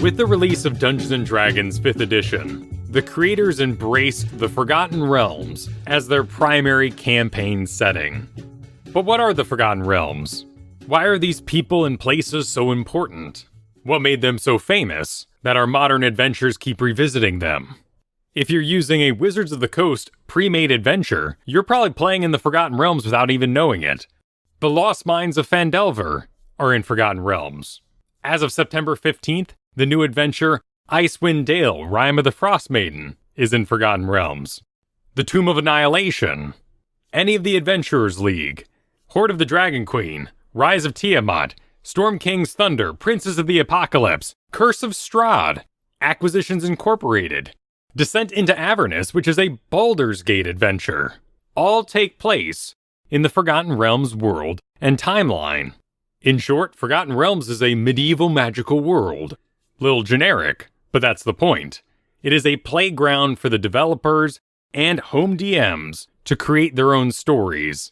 With the release of Dungeons & Dragons 5th edition, the creators embraced the Forgotten Realms as their primary campaign setting. But what are the Forgotten Realms? Why are these people and places so important? What made them so famous that our modern adventurers keep revisiting them? If you're using a Wizards of the Coast pre-made adventure, you're probably playing in the Forgotten Realms without even knowing it. The Lost Mines of Phandelver are in Forgotten Realms. As of September 15th, the new adventure, Icewind Dale, Rime of the Frost Maiden, is in Forgotten Realms. The Tomb of Annihilation, any of the Adventurers League, Horde of the Dragon Queen, Rise of Tiamat, Storm King's Thunder, Princes of the Apocalypse, Curse of Strahd, Acquisitions Incorporated, Descent into Avernus, which is a Baldur's Gate adventure, all take place in the Forgotten Realms world and timeline. In short, Forgotten Realms is a medieval magical world. Little generic, but that's the point. It is a playground for the developers and home DMs to create their own stories.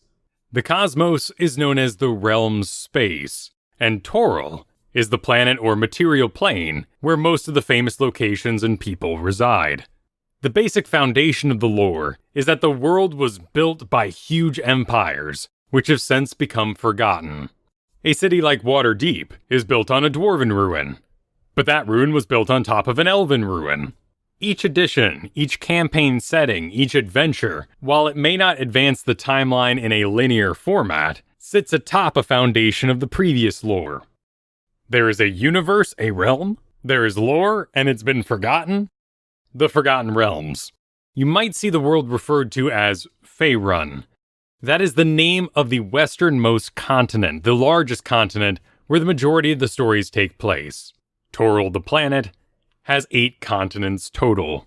The cosmos is known as the Realm's space, and Toril is the planet or material plane where most of the famous locations and people reside. The basic foundation of the lore is that the world was built by huge empires, which have since become forgotten. A city like Waterdeep is built on a dwarven ruin, but that ruin was built on top of an elven ruin. Each edition, each campaign setting, each adventure, while it may not advance the timeline in a linear format, sits atop a foundation of the previous lore. There is a universe, a realm, there is lore, and it's been forgotten. The Forgotten Realms. You might see the world referred to as Faerun. That is the name of the westernmost continent, the largest continent, where the majority of the stories take place. Toril, the planet, has 8 continents total.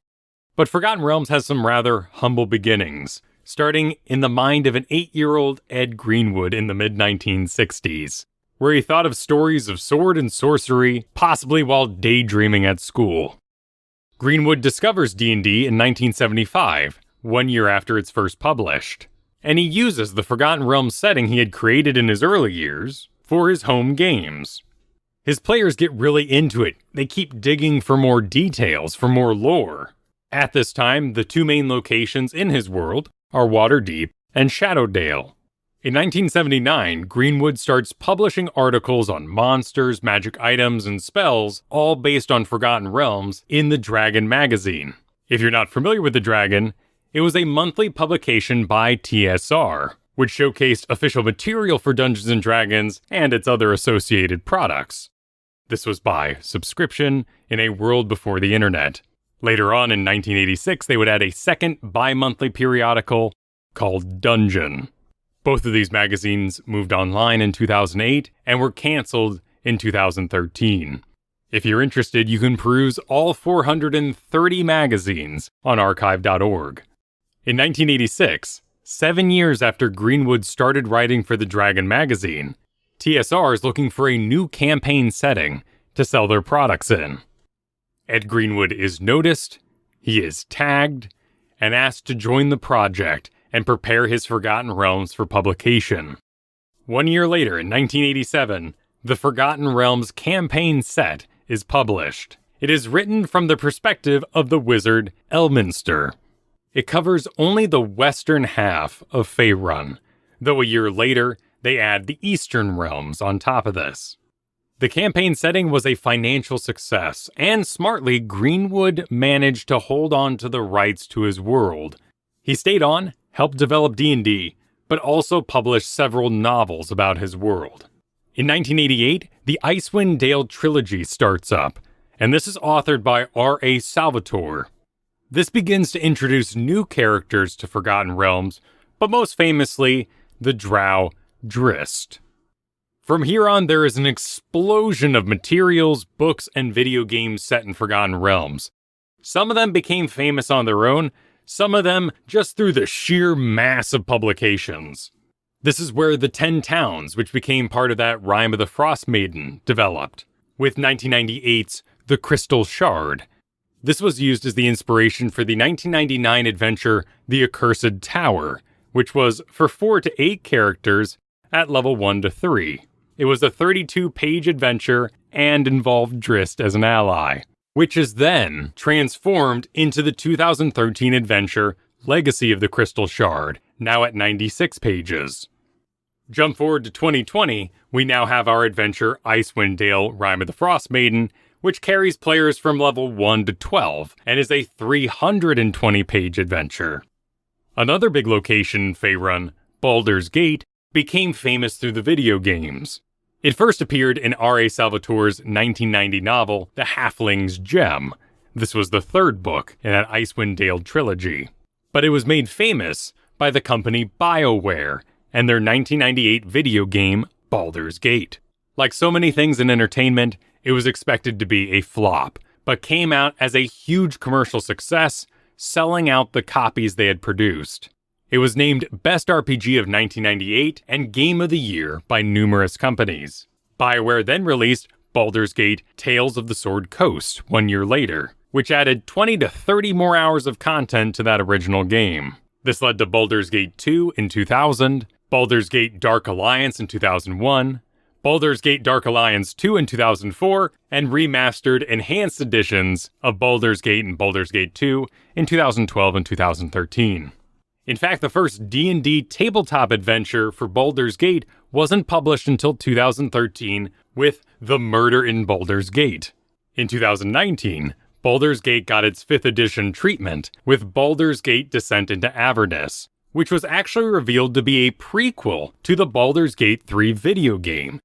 But Forgotten Realms has some rather humble beginnings, starting in the mind of an 8-year-old Ed Greenwood in the mid-1960s, where he thought of stories of sword and sorcery, possibly while daydreaming at school. Greenwood discovers D&D in 1975, 1 year after it's first published, and he uses the Forgotten Realms setting he had created in his early years for his home games. His players get really into it. They keep digging for more details, for more lore. At this time, the 2 main locations in his world are Waterdeep and Shadowdale. In 1979, Greenwood starts publishing articles on monsters, magic items, and spells, all based on Forgotten Realms, in the Dragon magazine. If you're not familiar with the Dragon, it was a monthly publication by TSR, which showcased official material for Dungeons & Dragons and its other associated products. This was by subscription in a world before the internet. Later on in 1986, they would add a second bi-monthly periodical called Dungeon. Both of these magazines moved online in 2008 and were canceled in 2013. If you're interested, you can peruse all 430 magazines on archive.org. In 1986, 7 years after Greenwood started writing for the Dragon magazine, TSR is looking for a new campaign setting to sell their products in. Ed Greenwood is noticed, he is tagged, and asked to join the project and prepare his Forgotten Realms for publication. 1 year later, in 1987, the Forgotten Realms campaign set is published. It is written from the perspective of the wizard Elminster. It covers only the western half of Faerun, though a year later, they add the Eastern Realms on top of this. The campaign setting was a financial success, and smartly, Greenwood managed to hold on to the rights to his world. He stayed on, helped develop D&D, but also published several novels about his world. In 1988, the Icewind Dale trilogy starts up, and this is authored by R.A. Salvatore. This begins to introduce new characters to Forgotten Realms, but most famously, the drow Drizzt. From here on, there is an explosion of materials, books, and video games set in Forgotten Realms. Some of them became famous on their own, some of them just through the sheer mass of publications. This is where the 10 Towns, which became part of that Rime of the Frost Maiden, developed, with 1998's The Crystal Shard. This was used as the inspiration for the 1999 adventure The Accursed Tower, which was for 4 to 8 characters at level 1 to 3. It was a 32-page adventure, and involved Drizzt as an ally, which is then transformed into the 2013 adventure Legacy of the Crystal Shard, now at 96 pages. Jump forward to 2020, we now have our adventure Icewind Dale Rime of the Frost Maiden, which carries players from level 1 to 12 and is a 320-page adventure. Another big location in Faerun, Baldur's Gate, became famous through the video games. It first appeared in R.A. Salvatore's 1990 novel, The Halfling's Gem. This was the third book in that Icewind Dale trilogy. But it was made famous by the company BioWare and their 1998 video game, Baldur's Gate. Like so many things in entertainment, it was expected to be a flop, but came out as a huge commercial success, selling out the copies they had produced. It was named Best RPG of 1998 and Game of the Year by numerous companies. BioWare then released Baldur's Gate Tales of the Sword Coast 1 year later, which added 20 to 30 more hours of content to that original game. This led to Baldur's Gate 2 in 2000, Baldur's Gate Dark Alliance in 2001, Baldur's Gate Dark Alliance 2 in 2004, and remastered enhanced editions of Baldur's Gate and Baldur's Gate 2 in 2012 and 2013. In fact, the first D&D tabletop adventure for Baldur's Gate wasn't published until 2013 with The Murder in Baldur's Gate. In 2019, Baldur's Gate got its 5th edition treatment with Baldur's Gate Descent into Avernus, which was actually revealed to be a prequel to the Baldur's Gate 3 video game.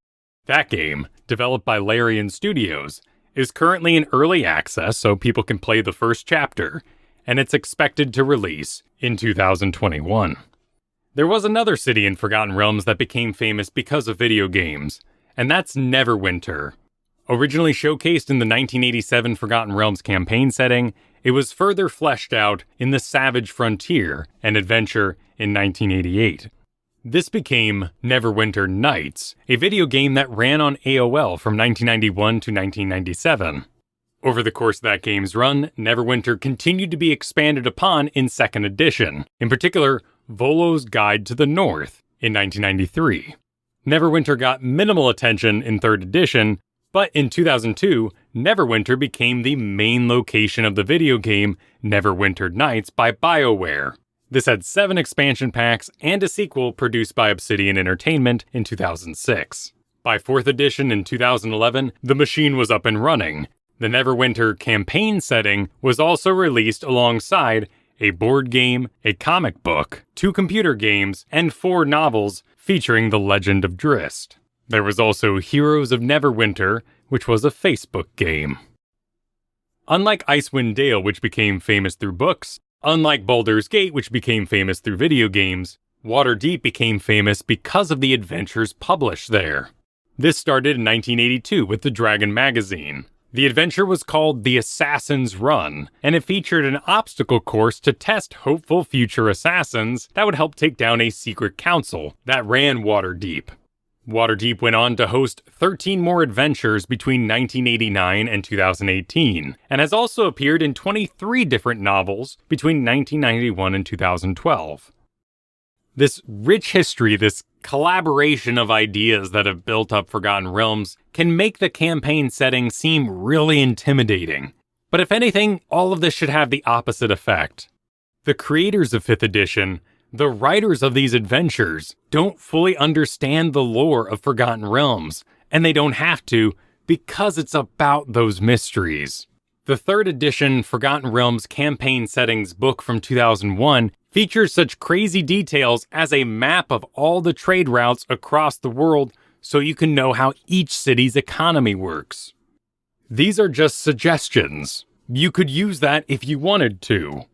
That game, developed by Larian Studios, is currently in early access so people can play the first chapter, and it's expected to release in 2021. There was another city in Forgotten Realms that became famous because of video games, and that's Neverwinter. Originally showcased in the 1987 Forgotten Realms campaign setting, it was further fleshed out in the Savage Frontier, an adventure in 1988. This became Neverwinter Nights, a video game that ran on AOL from 1991 to 1997. Over the course of that game's run, Neverwinter continued to be expanded upon in 2nd edition, in particular, Volo's Guide to the North in 1993. Neverwinter got minimal attention in 3rd edition, but in 2002, Neverwinter became the main location of the video game Neverwinter Nights by BioWare. This had 7 expansion packs and a sequel produced by Obsidian Entertainment in 2006. By 4th edition in 2011, the machine was up and running. The Neverwinter campaign setting was also released alongside a board game, a comic book, 2 computer games, and 4 novels featuring the legend of Drizzt. There was also Heroes of Neverwinter, which was a Facebook game. Unlike Icewind Dale, which became famous through books, unlike Baldur's Gate, which became famous through video games, Waterdeep became famous because of the adventures published there. This started in 1982 with the Dragon magazine. The adventure was called The Assassin's Run, and it featured an obstacle course to test hopeful future assassins that would help take down a secret council that ran Waterdeep. Waterdeep went on to host 13 more adventures between 1989 and 2018, and has also appeared in 23 different novels between 1991 and 2012. This rich history, this collaboration of ideas that have built up Forgotten Realms, can make the campaign setting seem really intimidating. But if anything, all of this should have the opposite effect. The creators of 5th edition, the writers of these adventures, don't fully understand the lore of Forgotten Realms, and they don't have to, because it's about those mysteries. The 3rd edition Forgotten Realms campaign settings book from 2001 features such crazy details as a map of all the trade routes across the world so you can know how each city's economy works. These are just suggestions. You could use that if you wanted to.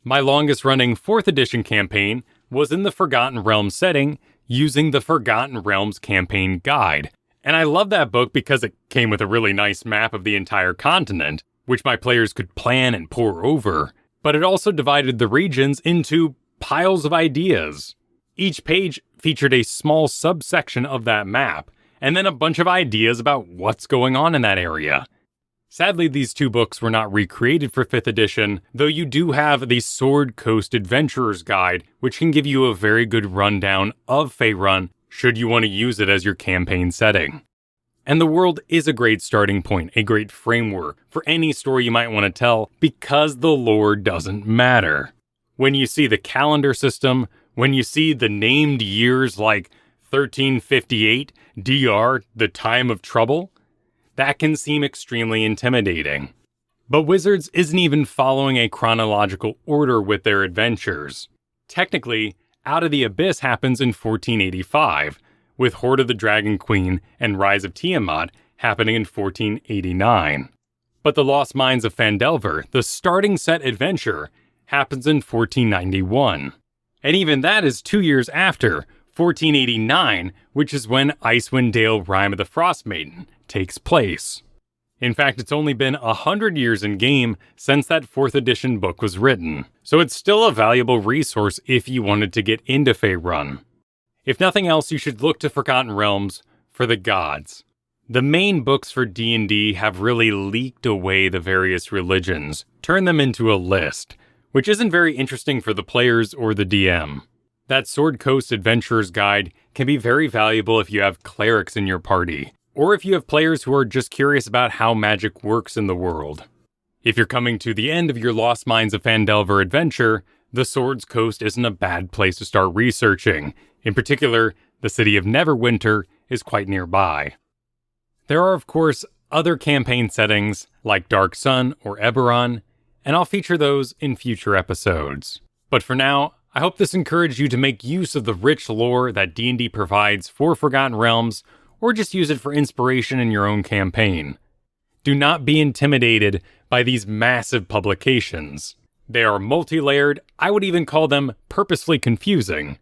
My longest running 4th edition campaign was in the Forgotten Realms setting using the Forgotten Realms campaign guide. And I love that book because it came with a really nice map of the entire continent, which my players could plan and pore over. But it also divided the regions into piles of ideas. Each page featured a small subsection of that map, and then a bunch of ideas about what's going on in that area. Sadly, these 2 books were not recreated for 5th edition, though you do have the Sword Coast Adventurer's Guide, which can give you a very good rundown of Faerun, should you want to use it as your campaign setting. And the world is a great starting point, a great framework for any story you might want to tell, because the lore doesn't matter. When you see the calendar system, when you see the named years like 1358, DR, the time of trouble, that can seem extremely intimidating. But Wizards isn't even following a chronological order with their adventures. Technically, Out of the Abyss happens in 1485, with Hoard of the Dragon Queen and Rise of Tiamat happening in 1489. But the Lost Mines of Phandelver, the starting set adventure, happens in 1491. And even that is 2 years after, 1489, which is when Icewind Dale Rime of the Frostmaiden takes place. In fact, it's only been 100 years in game since that 4th edition book was written, so it's still a valuable resource if you wanted to get into Faerun. If nothing else, you should look to Forgotten Realms for the gods. The main books for D&D have really leaked away the various religions, turned them into a list, which isn't very interesting for the players or the DM. That Sword Coast Adventurer's Guide can be very valuable if you have clerics in your party, or if you have players who are just curious about how magic works in the world. If you're coming to the end of your Lost Mines of Phandelver adventure, the Swords Coast isn't a bad place to start researching. In particular, the city of Neverwinter is quite nearby. There are, of course, other campaign settings like Dark Sun or Eberron, and I'll feature those in future episodes. But for now, I hope this encouraged you to make use of the rich lore that D&D provides for Forgotten Realms, or just use it for inspiration in your own campaign. Do not be intimidated by these massive publications. They are multi-layered, I would even call them purposefully confusing.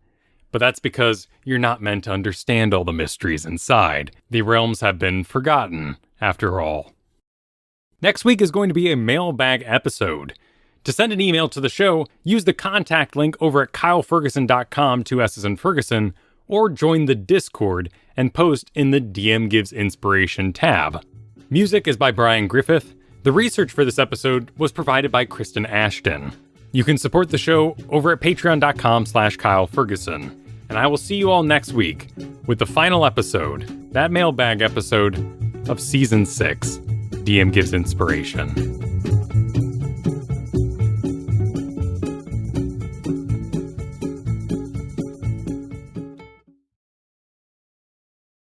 But that's because you're not meant to understand all the mysteries inside. The realms have been forgotten, after all. Next week is going to be a mailbag episode. To send an email to the show, use the contact link over at kylefergusson.com, 2 S's in Fergusson, or join the Discord and post in the DM Gives Inspiration tab. Music is by Brian Griffith. The research for this episode was provided by Kristen Ashton. You can support the show over at patreon.com/kylefergusson. And I will see you all next week with the final episode, that mailbag episode of Season 6, DM Gives Inspiration.